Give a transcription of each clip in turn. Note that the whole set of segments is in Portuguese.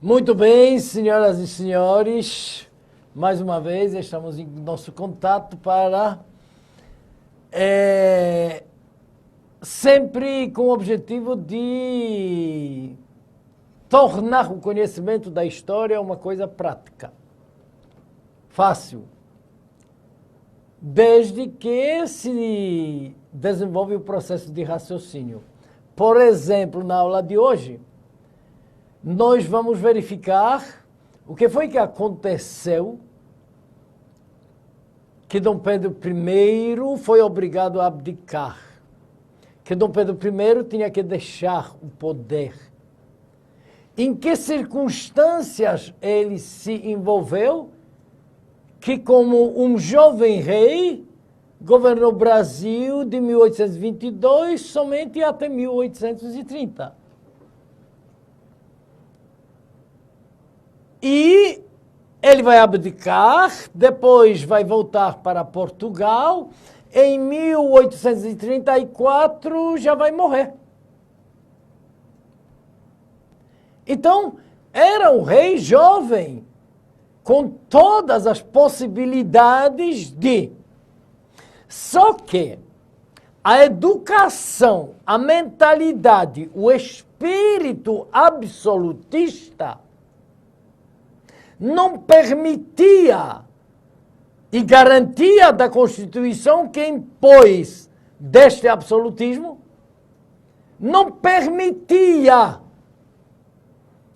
Muito bem, senhoras e senhores, mais uma vez estamos em nosso contato para sempre com o objetivo de tornar o conhecimento da história uma coisa prática, fácil, desde que se desenvolve o processo de raciocínio. Por exemplo, na aula de hoje, nós vamos verificar o que foi que aconteceu que Dom Pedro I foi obrigado a abdicar, que Dom Pedro I tinha que deixar o poder. Em que circunstâncias ele se envolveu, que como um jovem rei, governou o Brasil de 1822 somente até 1830. E ele vai abdicar, depois vai voltar para Portugal, em 1834 já vai morrer. Então, era um rei jovem, com todas as possibilidades de... Só que a educação, a mentalidade, o espírito absolutista não permitia e garantia da Constituição que impôs deste absolutismo, não permitia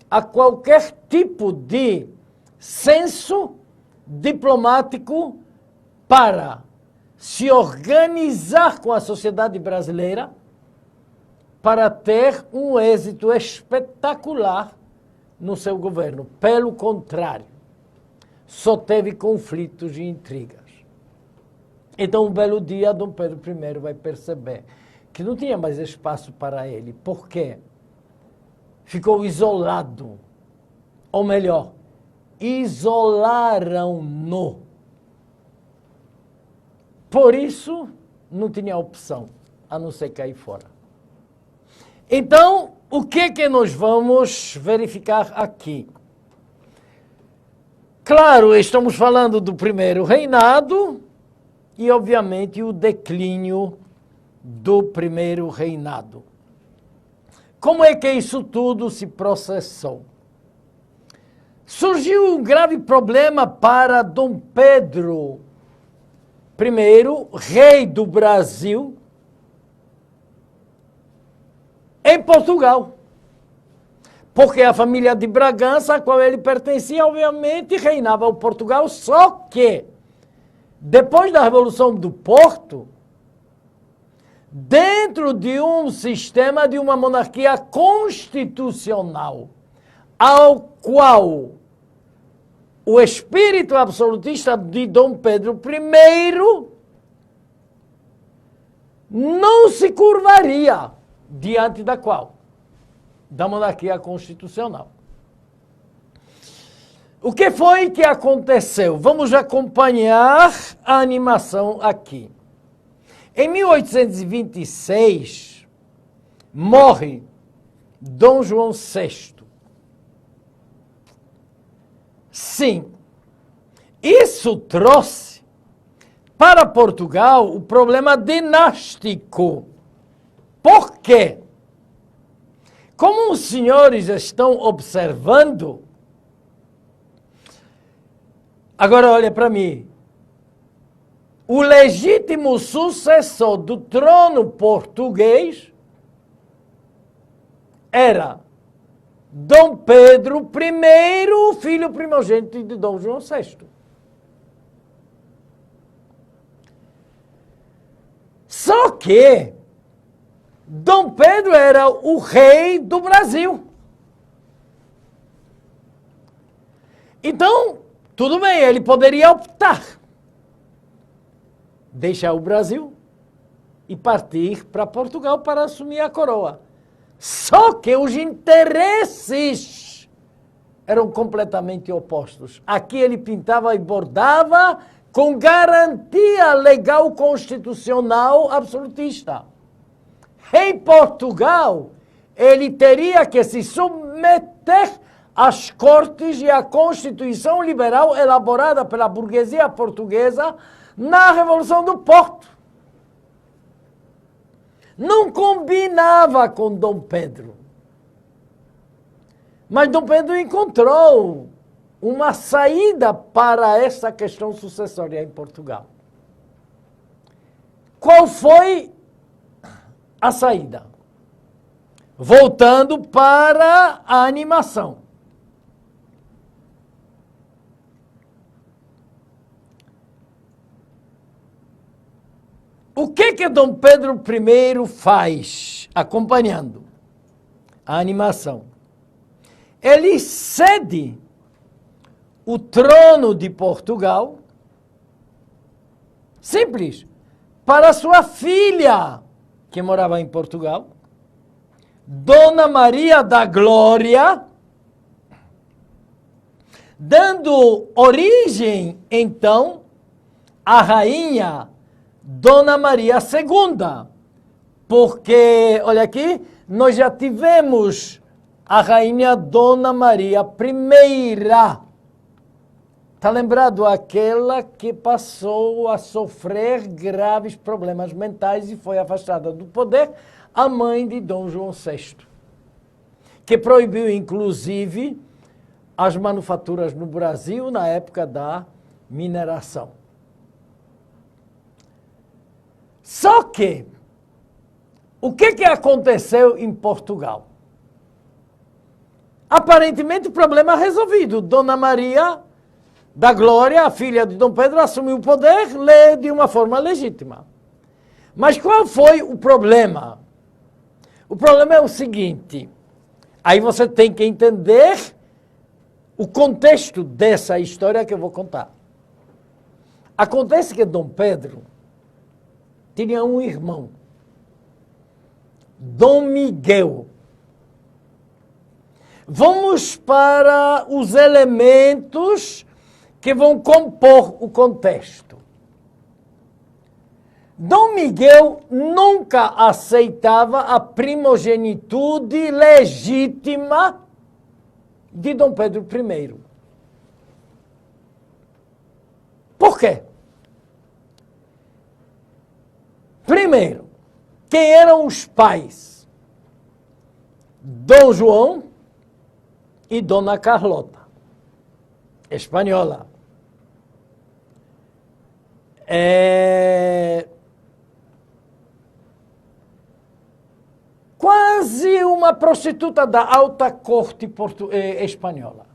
a qualquer tipo de senso diplomático para se organizar com a sociedade brasileira para ter um êxito espetacular no seu governo. Pelo contrário, só teve conflitos e intrigas. Então, um belo dia, Dom Pedro I vai perceber que não tinha mais espaço para ele. Por quê? Ficou isolado. Ou melhor, isolaram-no. Por isso, não tinha opção, a não ser cair fora. Então, o que nós vamos verificar aqui? Claro, estamos falando do primeiro reinado e, obviamente, o declínio do primeiro reinado. Como é que isso tudo se processou? Surgiu um grave problema para Dom Pedro I, rei do Brasil, em Portugal. Porque a família de Bragança, a qual ele pertencia, obviamente, reinava o Portugal, só que, depois da Revolução do Porto, dentro de um sistema de uma monarquia constitucional, ao qual o espírito absolutista de Dom Pedro I não se curvaria diante da qual? Da monarquia constitucional. O que foi que aconteceu? Vamos acompanhar a animação aqui. Em 1826, morre Dom João VI. Sim, isso trouxe para Portugal o problema dinástico. Por quê? Como os senhores estão observando, agora olha para mim, o legítimo sucessor do trono português era Dom Pedro I, filho primogênito de Dom João VI. Só que Dom Pedro era o rei do Brasil. Então, tudo bem, ele poderia optar, deixar o Brasil e partir para Portugal para assumir a coroa. Só que os interesses eram completamente opostos. Aqui ele pintava e bordava com garantia legal constitucional absolutista. Em Portugal, ele teria que se submeter as cortes e a Constituição liberal elaborada pela burguesia portuguesa na Revolução do Porto. Não combinava com Dom Pedro. Mas Dom Pedro encontrou uma saída para essa questão sucessória em Portugal. Qual foi a saída? Voltando para a animação. O que Dom Pedro I faz, acompanhando a animação? Ele cede o trono de Portugal, simples, para sua filha, que morava em Portugal, Dona Maria da Glória, dando origem, então, à rainha Dona Maria II. Porque, olha aqui, nós já tivemos a rainha Dona Maria I. Está lembrado? Aquela que passou a sofrer graves problemas mentais e foi afastada do poder, a mãe de Dom João VI, que proibiu, inclusive, as manufaturas no Brasil na época da mineração. Só que, o que aconteceu em Portugal? Aparentemente, o problema resolvido. Dona Maria da Glória, a filha de Dom Pedro, assumiu o poder de uma forma legítima. Mas qual foi o problema? O problema é o seguinte, aí você tem que entender o contexto dessa história que eu vou contar. Acontece que Dom Pedro tinha um irmão, Dom Miguel. Vamos para os elementos que vão compor o contexto. Dom Miguel nunca aceitava a primogenitude legítima de Dom Pedro I. Por quê? Primeiro, quem eram os pais? Dom João e Dona Carlota, espanhola. Quase uma prostituta da alta corte espanhola.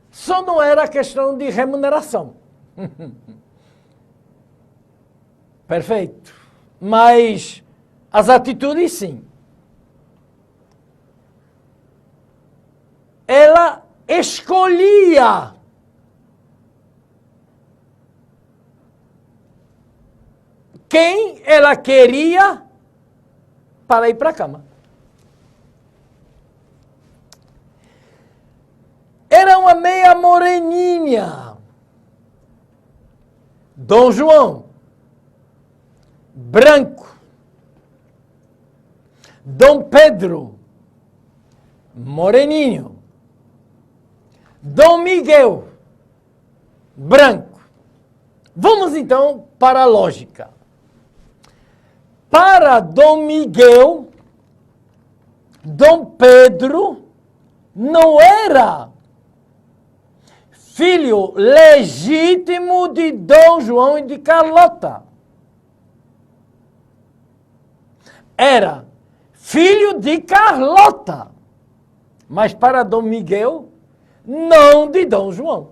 Só não era questão de remuneração. Perfeito. Mas as atitudes, sim. Ela escolhia quem ela queria para ir para a cama. Era uma meia moreninha. Dom João, branco. Dom Pedro, moreninho. Dom Miguel, branco. Vamos então para a lógica. Para Dom Miguel, Dom Pedro não era filho legítimo de Dom João e de Carlota. Era filho de Carlota, mas para Dom Miguel, não de Dom João.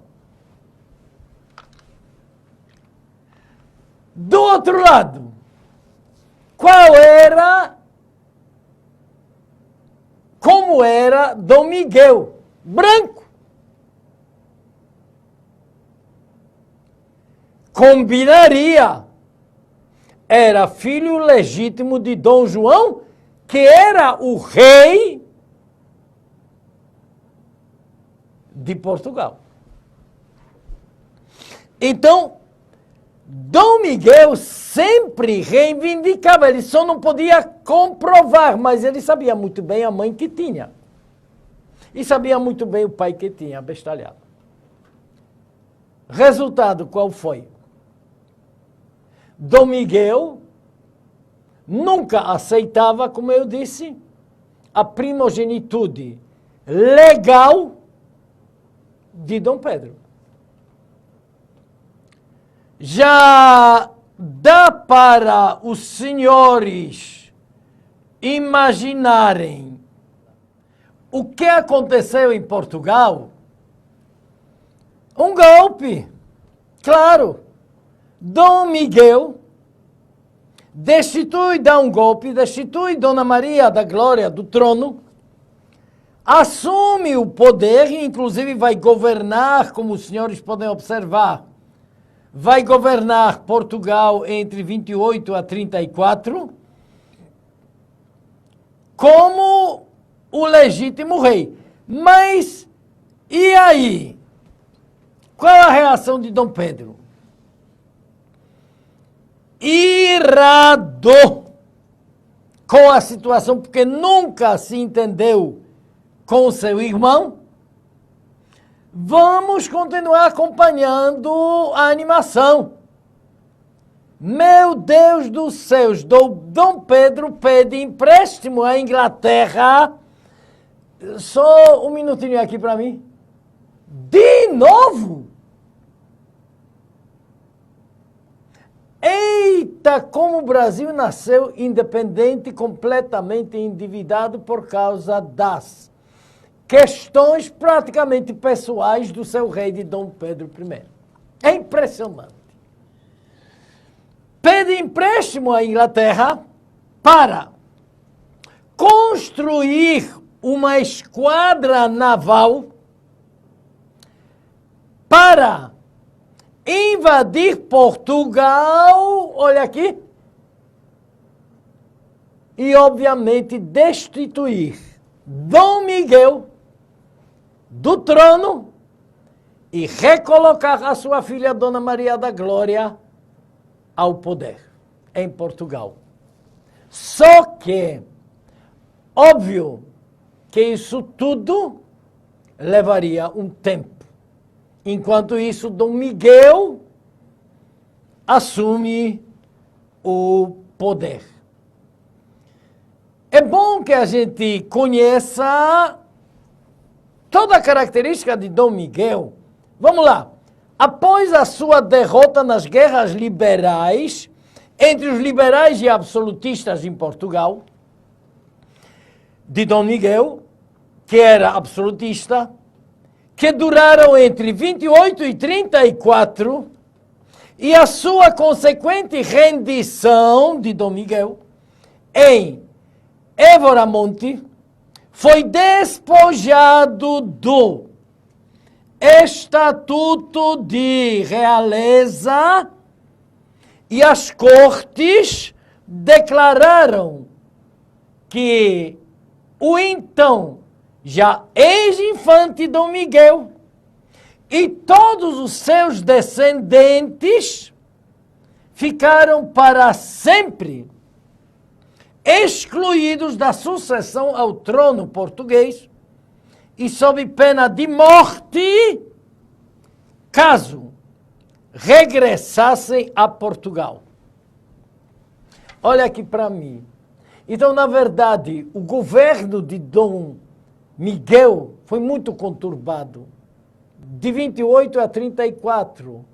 Do outro lado, como era Dom Miguel? Branco. Combinaria. Era filho legítimo de Dom João, que era o rei de Portugal. Então, Dom Miguel sempre reivindicava, ele só não podia comprovar, mas ele sabia muito bem a mãe que tinha. E sabia muito bem o pai que tinha, abestalhado. Resultado, qual foi? Dom Miguel nunca aceitava, como eu disse, a primogenitude legal de Dom Pedro. Já dá para os senhores imaginarem o que aconteceu em Portugal? Um golpe, claro. Dom Miguel dá um golpe, destitui Dona Maria da Glória do trono, assume o poder e inclusive vai governar, como os senhores podem observar, vai governar Portugal entre 28 a 34, como o legítimo rei. Mas, e aí? Qual a reação de Dom Pedro? Irado com a situação, porque nunca se entendeu com seu irmão. Vamos continuar acompanhando a animação. Meu Deus dos céus, Dom Pedro pede empréstimo à Inglaterra. Só um minutinho aqui para mim. De novo? Eita, como o Brasil nasceu independente, completamente endividado por causa das questões praticamente pessoais do seu rei de Dom Pedro I. É impressionante. Pede empréstimo à Inglaterra para construir uma esquadra naval para invadir Portugal, olha aqui, e obviamente destituir Dom Miguel do trono e recolocar a sua filha Dona Maria da Glória ao poder em Portugal. Só que, óbvio que isso tudo levaria um tempo. Enquanto isso, Dom Miguel assume o poder. É bom que a gente conheça toda a característica de Dom Miguel. Vamos lá. Após a sua derrota nas guerras liberais, entre os liberais e absolutistas em Portugal, de Dom Miguel, que era absolutista, que duraram entre 28 e 34, e a sua consequente rendição de Dom Miguel em Évora-Monte foi despojado do Estatuto de Realeza e as cortes declararam que o então já ex-infante Dom Miguel e todos os seus descendentes ficaram para sempre excluídos da sucessão ao trono português e sob pena de morte, caso regressassem a Portugal. Olha aqui para mim. Então, na verdade, o governo de Dom Miguel foi muito conturbado. De 28 a 34.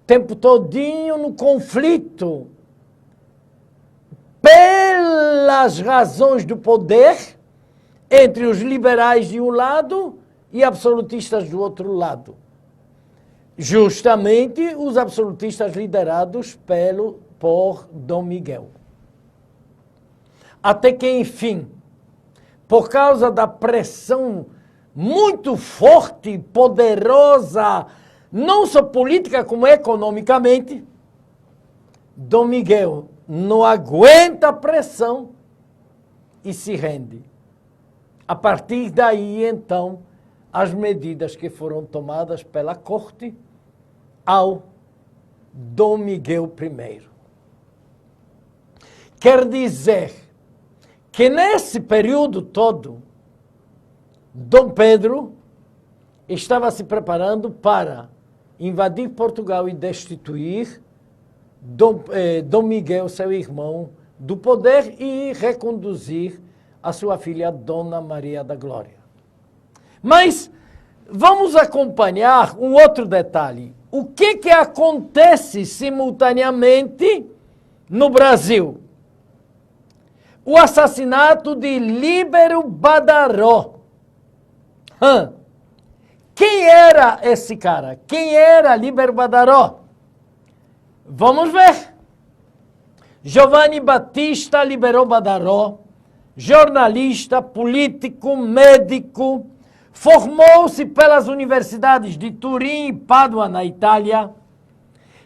Tempo todinho no conflito. Pelas razões do poder, entre os liberais de um lado e absolutistas do outro lado. Justamente os absolutistas liderados por Dom Miguel. Até que, enfim, por causa da pressão muito forte e poderosa, não só política como economicamente, Dom Miguel não aguenta a pressão e se rende. A partir daí, então, as medidas que foram tomadas pela corte ao Dom Miguel I. Quer dizer que nesse período todo, Dom Pedro estava se preparando para invadir Portugal e destituir Dom Miguel, seu irmão, do poder e reconduzir a sua filha, Dona Maria da Glória. Mas vamos acompanhar um outro detalhe. O que acontece simultaneamente no Brasil? O assassinato de Líbero Badaró. Quem era esse cara? Quem era Líbero Badaró? Vamos ver. Giovanni Battista Líbero Badaró, jornalista, político, médico, formou-se pelas universidades de Turim e Pádua, na Itália.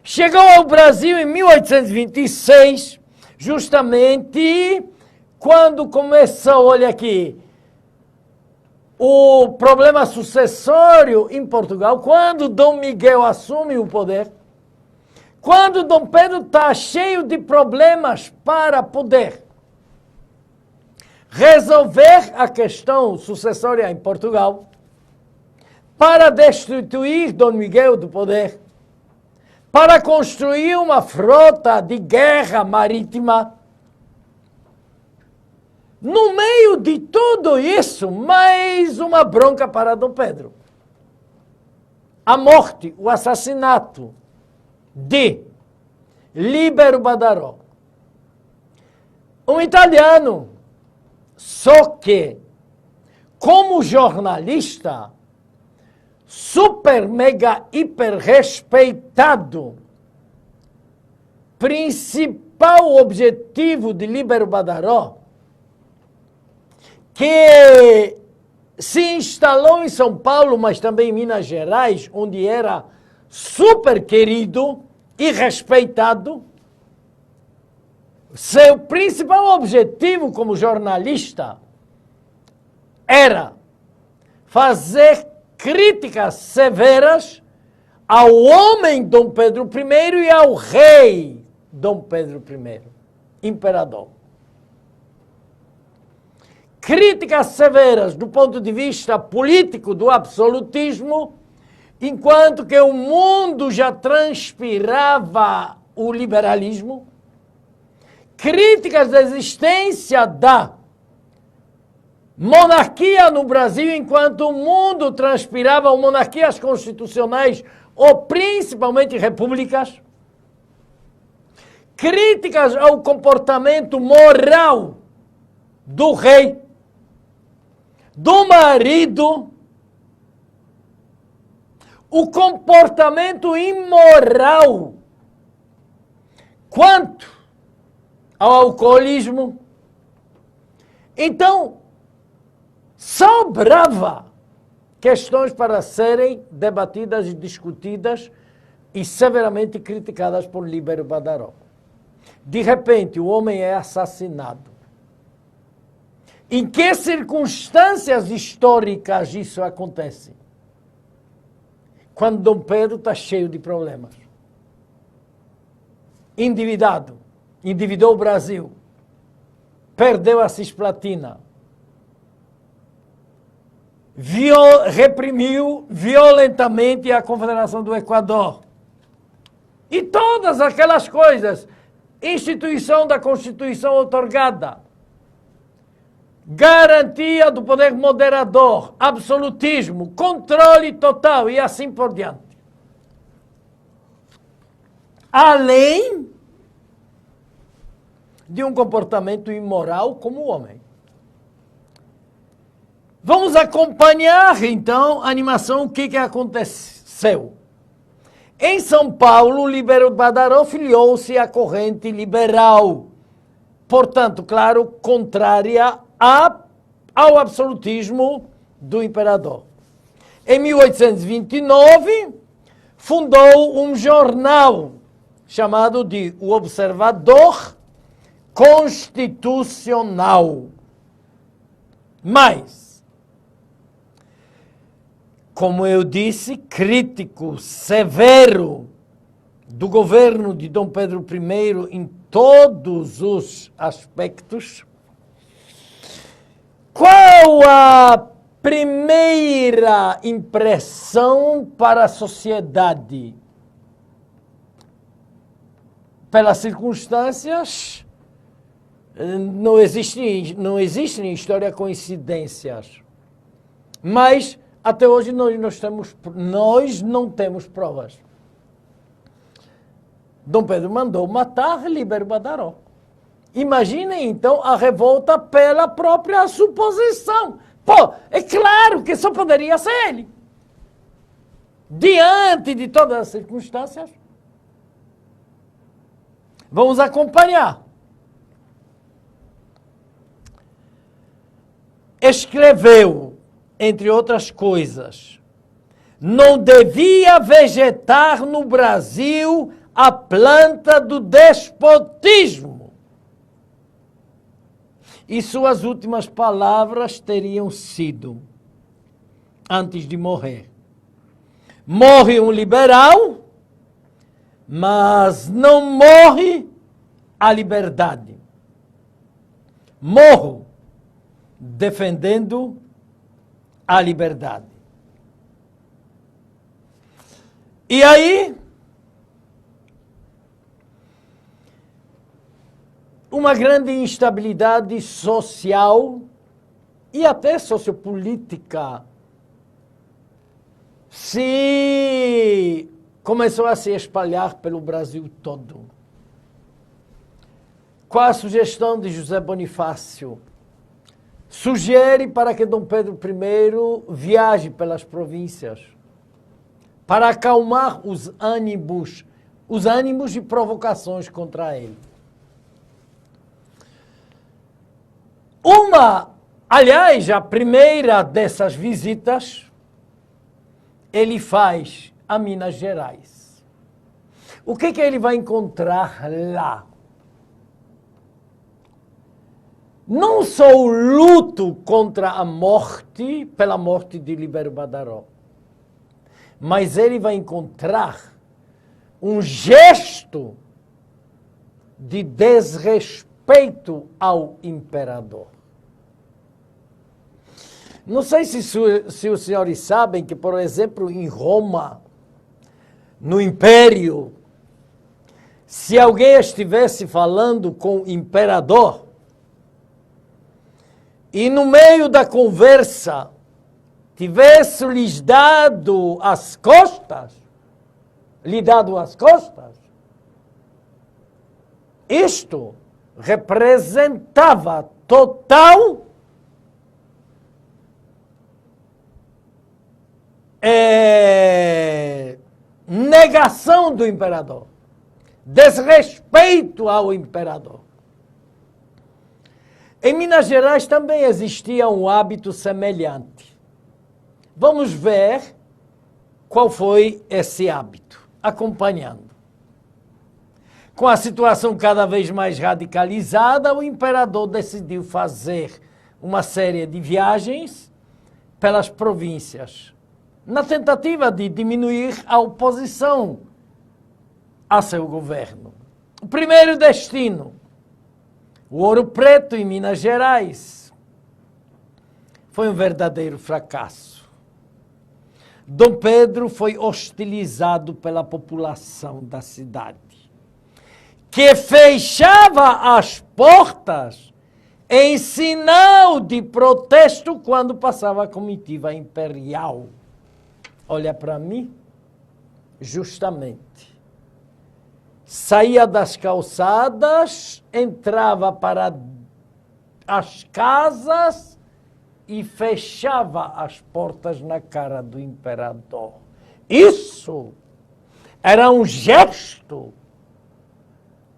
Chegou ao Brasil em 1826, justamente quando começou, olha aqui, o problema sucessório em Portugal, quando Dom Miguel assume o poder, quando Dom Pedro está cheio de problemas para poder resolver a questão sucessória em Portugal, para destituir Dom Miguel do poder, para construir uma frota de guerra marítima. No meio de tudo isso, mais uma bronca para Dom Pedro. A morte, o assassinato de Líbero Badaró. Um italiano, só que, como jornalista, super, mega, hiper respeitado, principal objetivo de Líbero Badaró, que se instalou em São Paulo, mas também em Minas Gerais, onde era super querido e respeitado. Seu principal objetivo como jornalista era fazer críticas severas ao homem Dom Pedro I e ao rei Dom Pedro I, imperador. Críticas severas do ponto de vista político do absolutismo, enquanto que o mundo já transpirava o liberalismo. Críticas da existência da monarquia no Brasil, enquanto o mundo transpirava monarquias constitucionais ou principalmente repúblicas. Críticas ao comportamento moral do rei, do marido, o comportamento imoral quanto ao alcoolismo. Então, sobrava questões para serem debatidas e discutidas e severamente criticadas por Líbero Badaró. De repente, o homem é assassinado. Em que circunstâncias históricas isso acontece? Quando Dom Pedro está cheio de problemas. Endividou o Brasil. Perdeu a Cisplatina. Reprimiu violentamente a Confederação do Equador. E todas aquelas coisas. Instituição da Constituição outorgada. Garantia do poder moderador, absolutismo, controle total e assim por diante. Além de um comportamento imoral como homem. Vamos acompanhar, então, a animação, o que aconteceu. Em São Paulo, Líbero Badaró filiou-se à corrente liberal. Portanto, claro, contrária ao absolutismo do imperador. Em 1829, fundou um jornal chamado de O Observador Constitucional. Mas, como eu disse, crítico severo do governo de Dom Pedro I em todos os aspectos. Qual a primeira impressão para a sociedade? Pelas circunstâncias, não existem em história coincidências. Mas, até hoje, nós não temos provas. Dom Pedro mandou matar Líbero Badaró. Imaginem, então, a revolta pela própria suposição. Pô, é claro que só poderia ser ele. Diante de todas as circunstâncias, vamos acompanhar. Escreveu, entre outras coisas, não devia vegetar no Brasil a planta do despotismo. E suas últimas palavras teriam sido, antes de morrer: morre um liberal, mas não morre a liberdade. Morro defendendo a liberdade. E aí, uma grande instabilidade social e até sociopolítica começou a se espalhar pelo Brasil todo. Qual a sugestão de José Bonifácio? Sugere para que Dom Pedro I viaje pelas províncias para acalmar os ânimos de provocações contra ele. Aliás, a primeira dessas visitas, ele faz a Minas Gerais. O que ele vai encontrar lá? Não só o luto contra a morte, pela morte de Líbero Badaró, mas ele vai encontrar um gesto de desrespeito ao imperador. Não sei se os senhores sabem que, por exemplo, em Roma, no Império, se alguém estivesse falando com o imperador e no meio da conversa tivesse lhe dado as costas, isto representava total negação do imperador, desrespeito ao imperador. Em Minas Gerais também existia um hábito semelhante. Vamos ver qual foi esse hábito, acompanhando. Com a situação cada vez mais radicalizada, o imperador decidiu fazer uma série de viagens pelas províncias, na tentativa de diminuir a oposição a seu governo. O primeiro destino, o Ouro Preto, em Minas Gerais, foi um verdadeiro fracasso. Dom Pedro foi hostilizado pela população da cidade, que fechava as portas em sinal de protesto quando passava a comitiva imperial. Olha para mim, justamente. Saía das calçadas, entrava para as casas e fechava as portas na cara do imperador. Isso era um gesto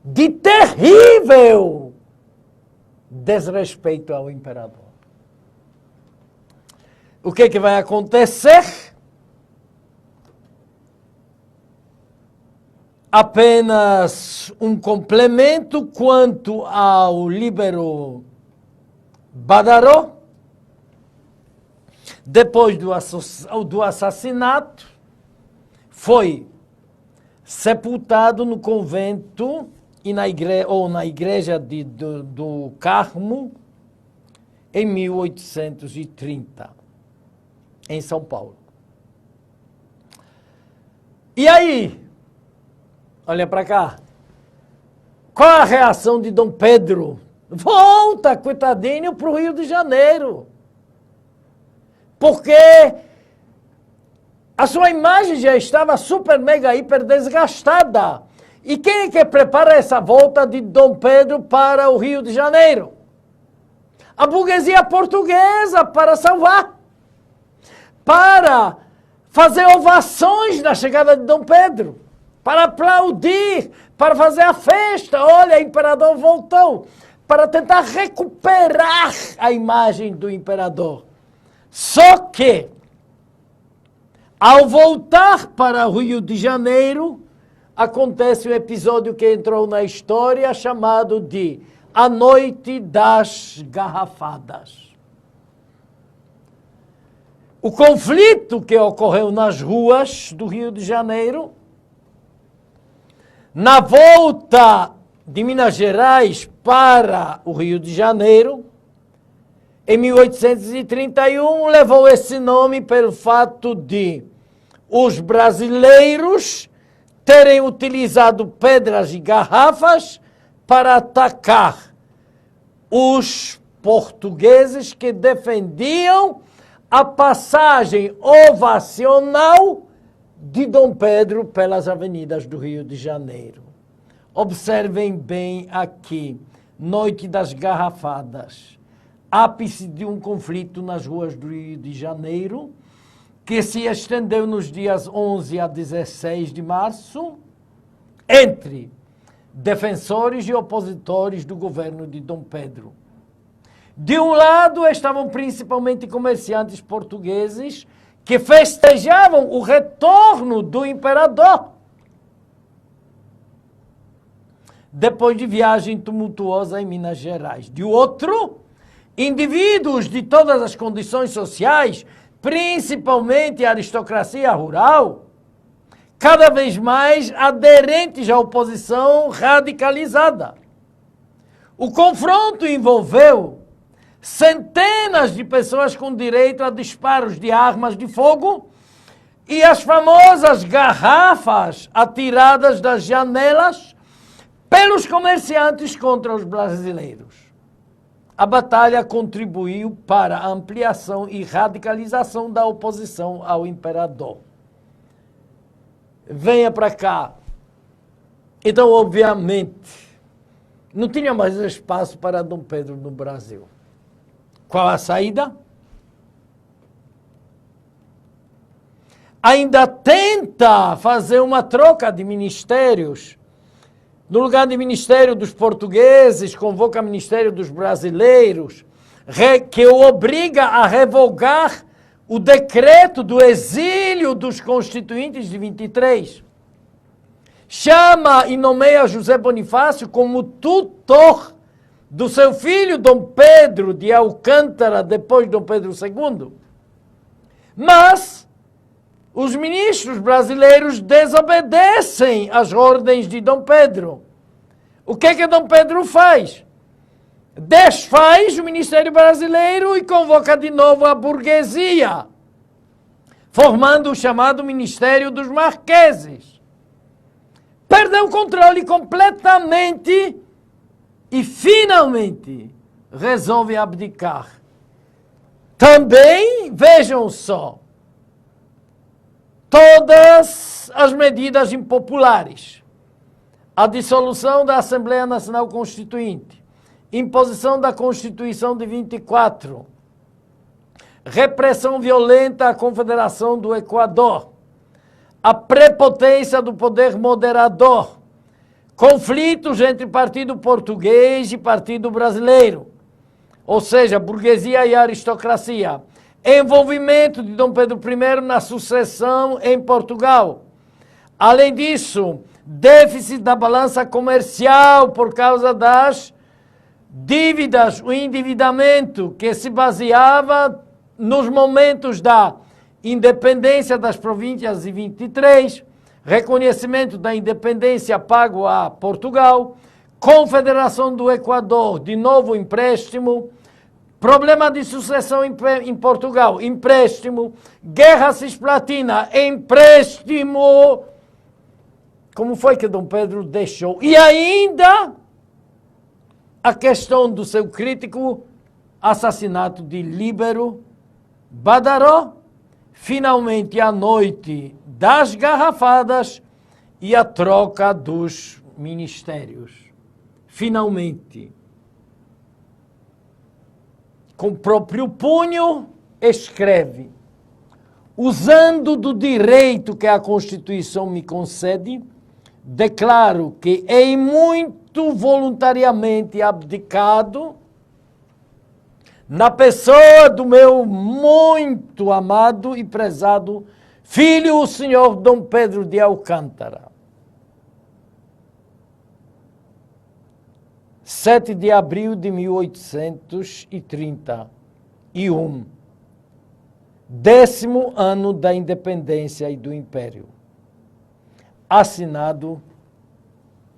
de terrível desrespeito ao imperador. O que vai acontecer? Apenas um complemento quanto ao Líbero Badaró. Depois do assassinato, foi sepultado no convento e na igreja do Carmo em 1830, em São Paulo. E aí, olha para cá, qual a reação de Dom Pedro? Volta, coitadinho, para o Rio de Janeiro. Porque a sua imagem já estava super, mega, hiper desgastada. E quem é que prepara essa volta de Dom Pedro para o Rio de Janeiro? A burguesia portuguesa, para salvar. Para fazer ovações na chegada de Dom Pedro. Para aplaudir, para fazer a festa. Olha, o imperador voltou. Para tentar recuperar a imagem do imperador. Só que, ao voltar para o Rio de Janeiro, acontece um episódio que entrou na história chamado de A Noite das Garrafadas. O conflito que ocorreu nas ruas do Rio de Janeiro, na volta de Minas Gerais para o Rio de Janeiro, em 1831, levou esse nome pelo fato de os brasileiros terem utilizado pedras e garrafas para atacar os portugueses que defendiam a passagem ovacional de Dom Pedro pelas avenidas do Rio de Janeiro. Observem bem aqui, Noite das Garrafadas, ápice de um conflito nas ruas do Rio de Janeiro, que se estendeu nos dias 11 a 16 de março, entre defensores e opositores do governo de Dom Pedro. De um lado estavam principalmente comerciantes portugueses que festejavam o retorno do imperador, depois de viagem tumultuosa em Minas Gerais. De outro, indivíduos de todas as condições sociais, principalmente a aristocracia rural, cada vez mais aderentes à oposição radicalizada. O confronto envolveu centenas de pessoas com direito a disparos de armas de fogo e as famosas garrafas atiradas das janelas pelos comerciantes contra os brasileiros. A batalha contribuiu para a ampliação e radicalização da oposição ao imperador. Venha para cá. Então, obviamente, não tinha mais espaço para Dom Pedro no Brasil. Qual a saída? Ainda tenta fazer uma troca de ministérios. No lugar de ministério dos portugueses, convoca ministério dos brasileiros, que o obriga a revogar o decreto do exílio dos constituintes de 23. Chama e nomeia José Bonifácio como tutor do seu filho Dom Pedro de Alcântara, depois Dom Pedro II. Mas os ministros brasileiros desobedecem às ordens de Dom Pedro. O que é que Dom Pedro faz? Desfaz o Ministério Brasileiro e convoca de novo a burguesia, formando o chamado Ministério dos Marqueses. Perdeu o controle completamente e, finalmente, resolve abdicar. Também, vejam só, todas as medidas impopulares. A dissolução da Assembleia Nacional Constituinte, imposição da Constituição de 24, repressão violenta à Confederação do Equador, a prepotência do poder moderador, conflitos entre partido português e partido brasileiro, ou seja, burguesia e aristocracia, envolvimento de Dom Pedro I na sucessão em Portugal. Além disso, déficit da balança comercial por causa das dívidas, o endividamento que se baseava nos momentos da independência das províncias de 23, reconhecimento da independência pago a Portugal, Confederação do Equador, de novo empréstimo, problema de sucessão em Portugal, empréstimo, Guerra Cisplatina, empréstimo. Como foi que Dom Pedro deixou? E ainda a questão do seu crítico assassinato de Líbero Badaró, finalmente a noite das garrafadas e a troca dos ministérios. Finalmente, com o próprio punho, escreve: usando do direito que a Constituição me concede, declaro que em muito voluntariamente abdicado, na pessoa do meu muito amado e prezado filho, o senhor Dom Pedro de Alcântara. 7 de abril de 1831, 10º ano da independência e do Império. Assinado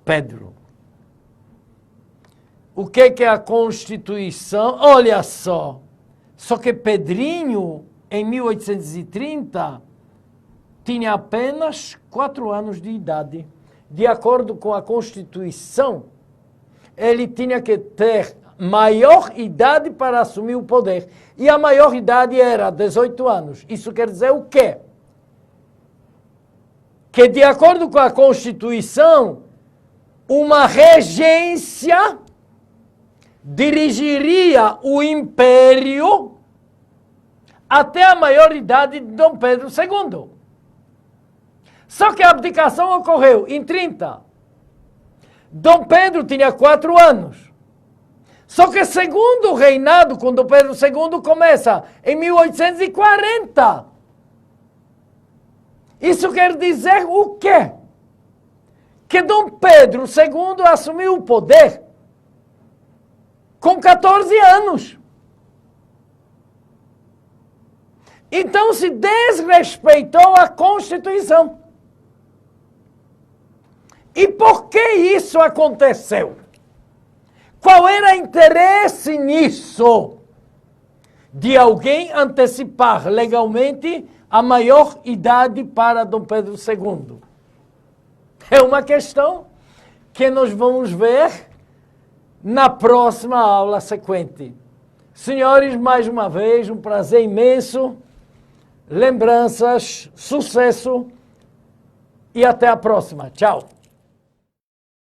Pedro. O que é a Constituição? Olha só que Pedrinho, em 1830, tinha apenas 4 anos de idade. De acordo com a Constituição, ele tinha que ter maior idade para assumir o poder. E a maior idade era 18 anos. Isso quer dizer o quê? Que, de acordo com a Constituição, uma regência dirigiria o império até a maioridade de Dom Pedro II. Só que a abdicação ocorreu em 30. Dom Pedro tinha 4 anos. Só que o segundo reinado com Dom Pedro II começa em 1840. Isso quer dizer o quê? Que Dom Pedro II assumiu o poder com 14 anos. Então se desrespeitou a Constituição. E por que isso aconteceu? Qual era o interesse nisso? De alguém antecipar legalmente a maior idade para Dom Pedro II. É uma questão que nós vamos ver na próxima aula sequente. Senhores, mais uma vez, um prazer imenso. Lembranças, sucesso e até a próxima. Tchau.